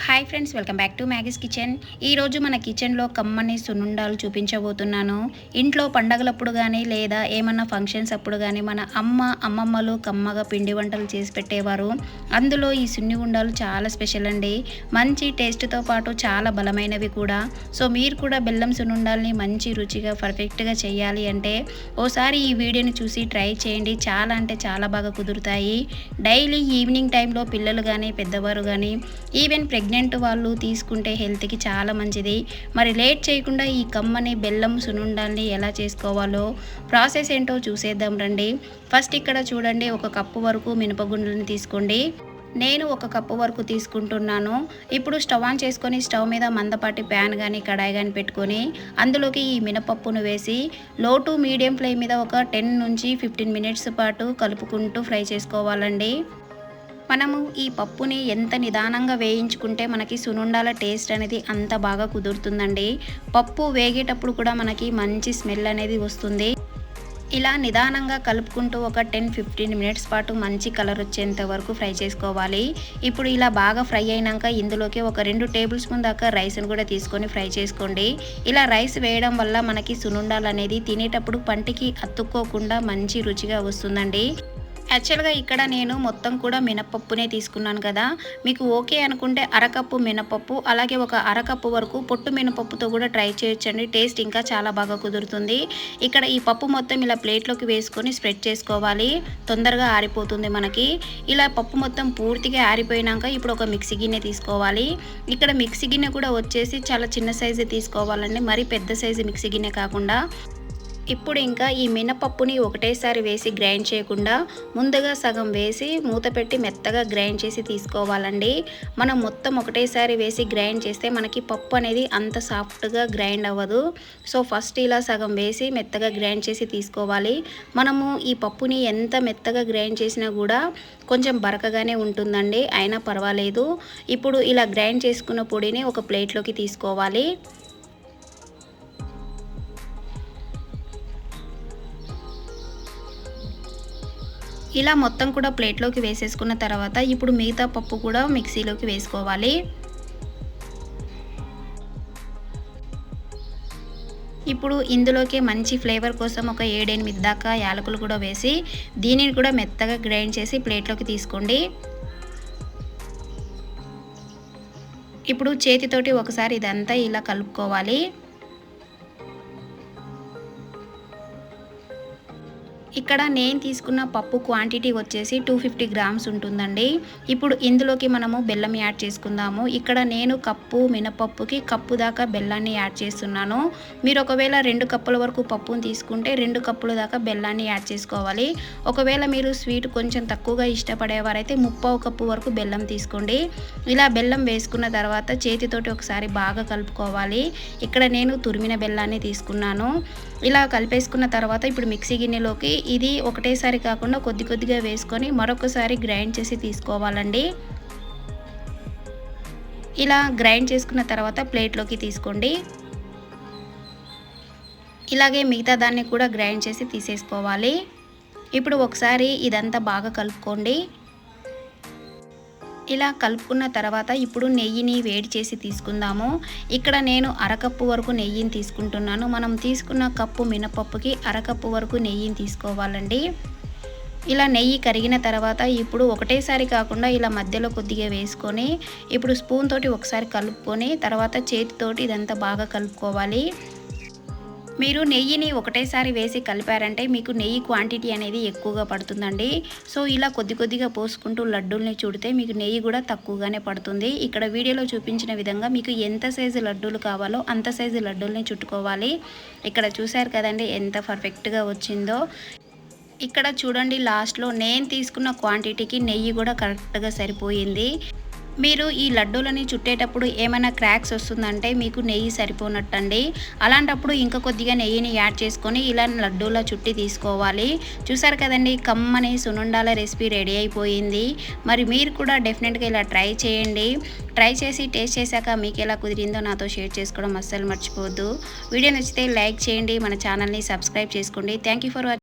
Hi friends, welcome back to Maggie's kitchen. ఈరోజు మన కిచెన్లో కమ్మని సున్నుండాలు చూపించబోతున్నాను. ఇంట్లో పండగలప్పుడు కానీ లేదా ఏమన్నా ఫంక్షన్స్ అప్పుడు కానీ మన అమ్మమ్మలు కమ్మగా పిండి వంటలు చేసి పెట్టేవారు. అందులో ఈ సున్ని ఉండాలు చాలా స్పెషల్ అండి. మంచి టేస్ట్తో పాటు చాలా బలమైనవి కూడా. సో మీరు కూడా బెల్లం సున్నుండాల్ని మంచి రుచిగా పర్ఫెక్ట్గా చేయాలి అంటే ఓసారి ఈ వీడియోని చూసి ట్రై చేయండి. చాలా అంటే చాలా బాగా కుదురుతాయి. డైలీ ఈవినింగ్ టైంలో పిల్లలు కానీ పెద్దవారు కానీ ఈవెన్ ప్రెగ్నెంట్ వాళ్ళు తీసుకుంటే హెల్త్కి చాలా మంచిది. మరి లేట్ చేయకుండా ఈ కమ్మని బెల్లం సున్నుండాల్ని ఎలా చేసుకోవాలో ప్రాసెస్ ఏంటో చూసేద్దాం రండి. ఫస్ట్ ఇక్కడ చూడండి, 1 కప్పు వరకు మినపగుండ్లను తీసుకోండి. నేను 1 కప్పు వరకు తీసుకుంటున్నాను. ఇప్పుడు స్టవ్ ఆన్ చేసుకొని స్టవ్ మీద మందపాటి ప్యాన్ కానీ కడాయి కానీ పెట్టుకొని అందులోకి ఈ మినపప్పును వేసి లో టు మీడియం ఫ్లేమ్ మీద ఒక 10 నుంచి 15 మినిట్స్ పాటు కలుపుకుంటూ ఫ్రై చేసుకోవాలండి. మనము ఈ పప్పుని ఎంత నిదానంగా వేయించుకుంటే మనకి సున్నుండాల టేస్ట్ అనేది అంత బాగా కుదురుతుందండి. పప్పు వేగేటప్పుడు కూడా మనకి మంచి స్మెల్ అనేది వస్తుంది. ఇలా నిదానంగా కలుపుకుంటూ ఒక 10-15 మినిట్స్ పాటు మంచి కలర్ వచ్చేంత వరకు ఫ్రై చేసుకోవాలి. ఇప్పుడు ఇలా బాగా ఫ్రై అయినాక ఇందులోకి ఒక 2 టేబుల్ స్పూన్ దాకా రైస్ను కూడా తీసుకొని ఫ్రై చేసుకోండి. ఇలా రైస్ వేయడం వల్ల మనకి సున్నుండాలు అనేది తినేటప్పుడు పంటికి అతుక్కోకుండా మంచి రుచిగా వస్తుందండి. యాక్చువల్గా ఇక్కడ నేను మొత్తం కూడా మినపప్పునే తీసుకున్నాను కదా. మీకు ఓకే అనుకుంటే అరకప్పు మినపప్పు అలాగే ఒక అరకప్పు వరకు పొట్టు మినపప్పుతో కూడా ట్రై చేయొచ్చండి. టేస్ట్ ఇంకా చాలా బాగా కుదురుతుంది. ఇక్కడ ఈ పప్పు మొత్తం ఇలా ప్లేట్లోకి వేసుకొని స్ప్రెడ్ చేసుకోవాలి. తొందరగా ఆరిపోతుంది మనకి. ఇలా పప్పు మొత్తం పూర్తిగా ఆరిపోయినాక ఇప్పుడు ఒక మిక్సీ గిన్నె తీసుకోవాలి. ఇక్కడ మిక్సీ గిన్నె కూడా వచ్చేసి చాలా చిన్న సైజు తీసుకోవాలండి, మరి పెద్ద సైజు మిక్సీ గిన్నె కాకుండా. ఇప్పుడు ఇంకా ఈ మినపప్పుని ఒకటేసారి వేసి గ్రైండ్ చేయకుండా ముందుగా సగం వేసి మూత పెట్టి మెత్తగా గ్రైండ్ చేసి తీసుకోవాలండి. మనం మొత్తం ఒకటేసారి వేసి గ్రైండ్ చేస్తే మనకి పప్పు అనేది అంత సాఫ్ట్గా గ్రైండ్ అవ్వదు. సో ఫస్ట్ ఇలా సగం వేసి మెత్తగా గ్రైండ్ చేసి తీసుకోవాలి. మనము ఈ పప్పుని ఎంత మెత్తగా గ్రైండ్ చేసినా కూడా కొంచెం బరకగానే ఉంటుందండి, అయినా పర్వాలేదు. ఇప్పుడు ఇలా గ్రైండ్ చేసుకున్న పొడిని ఒక ప్లేట్లోకి తీసుకోవాలి. ఇలా మొత్తం కూడా ప్లేట్లోకి వేసేసుకున్న తర్వాత ఇప్పుడు మిగతా పప్పు కూడా మిక్సీలోకి వేసుకోవాలి. ఇప్పుడు ఇందులోకి మంచి ఫ్లేవర్ కోసం ఒక 7-8 దాకా యాలకులు కూడా వేసి దీనిని కూడా మెత్తగా గ్రైండ్ చేసి ప్లేట్లోకి తీసుకోండి. ఇప్పుడు చేతితోటి ఒకసారి ఇదంతా ఇలా కలుపుకోవాలి. ఇక్కడ నేను తీసుకున్న పప్పు క్వాంటిటీ వచ్చేసి 250 గ్రామ్స్ ఉంటుందండి. ఇప్పుడు ఇందులోకి మనము బెల్లం యాడ్ చేసుకుందాము. ఇక్కడ నేను కప్పు మినపప్పుకి కప్పు దాకా బెల్లాన్ని యాడ్ చేస్తున్నాను. మీరు ఒకవేళ 2 కప్పుల వరకు పప్పును తీసుకుంటే 2 కప్పుల దాకా బెల్లాన్ని యాడ్ చేసుకోవాలి. ఒకవేళ మీరు స్వీట్ కొంచెం తక్కువగా ఇష్టపడేవారైతే 3/4 కప్పు వరకు బెల్లం తీసుకోండి. ఇలా బెల్లం వేసుకున్న తర్వాత చేతితోటి ఒకసారి బాగా కలుపుకోవాలి. ఇక్కడ నేను తురిమిన బెల్లాన్ని తీసుకున్నాను. ఇలా కలిపేసుకున్న తర్వాత ఇప్పుడు మిక్సీ గిన్నెలోకి ఇది ఒకటేసారి కాకుండా కొద్ది కొద్దిగా వేసుకొని మరొకసారి గ్రైండ్ చేసి తీసుకోవాలండి. ఇలా గ్రైండ్ చేసుకున్న తర్వాత ప్లేట్లోకి తీసుకోండి. ఇలాగే మిగతా దాన్ని కూడా గ్రైండ్ చేసి తీసేసుకోవాలి. ఇప్పుడు ఒకసారి ఇదంతా బాగా కలుపుకోండి. ఇలా కలుపుకున్న తర్వాత ఇప్పుడు నెయ్యిని వేడి చేసి తీసుకుందాము. ఇక్కడ నేను అరకప్పు వరకు నెయ్యిని తీసుకుంటున్నాను. మనం తీసుకున్న కప్పు మినపప్పుకి అరకప్పు వరకు నెయ్యిని తీసుకోవాలండి. ఇలా నెయ్యి కరిగిన తర్వాత ఇప్పుడు ఒకటేసారి కాకుండా ఇలా మధ్యలో కొద్దిగా వేసుకొని ఇప్పుడు స్పూన్ తోటి ఒకసారి కలుపుకొని తర్వాత చేతితోటి ఇదంతా బాగా కలుపుకోవాలి. మీరు నెయ్యిని ఒకటేసారి వేసి కలిపారంటే మీకు నెయ్యి క్వాంటిటీ అనేది ఎక్కువగా పడుతుందండి. సో ఇలా కొద్ది కొద్దిగా పోసుకుంటూ లడ్డూల్ని చుడితే మీకు నెయ్యి కూడా తక్కువగానే పడుతుంది. ఇక్కడ వీడియోలో చూపించిన విధంగా మీకు ఎంత సైజు లడ్డూలు కావాలో అంత సైజు లడ్డూల్ని చుట్టుకోవాలి. ఇక్కడ చూశారు కదండి ఎంత పర్ఫెక్ట్గా వచ్చిందో. ఇక్కడ చూడండి, లాస్ట్లో నేను తీసుకున్న క్వాంటిటీకి నెయ్యి కూడా కరెక్ట్గా సరిపోయింది. మీరు ఈ లడ్డూలని చుట్టేటప్పుడు ఏమైనా క్రాక్స్ వస్తుందంటే మీకు నెయ్యి సరిపోనట్టండి. అలాంటప్పుడు ఇంకా కొద్దిగా నెయ్యిని యాడ్ చేసుకొని ఇలా లడ్డూలా చుట్టి తీసుకోవాలి. చూసారు కదండి, కమ్మని సున్నుండాల రెసిపీ రెడీ అయిపోయింది. మరి మీరు కూడా డెఫినెట్గా ఇలా ట్రై చేయండి. ట్రై చేసి టేస్ట్ చేశాక మీకు ఎలా కుదిరిందో నాతో షేర్ చేసుకోవడం అస్సలు మర్చిపోవద్దు. వీడియో నచ్చితే లైక్ చేయండి, మన ఛానల్ని సబ్స్క్రైబ్ చేసుకోండి. Thank you for watching.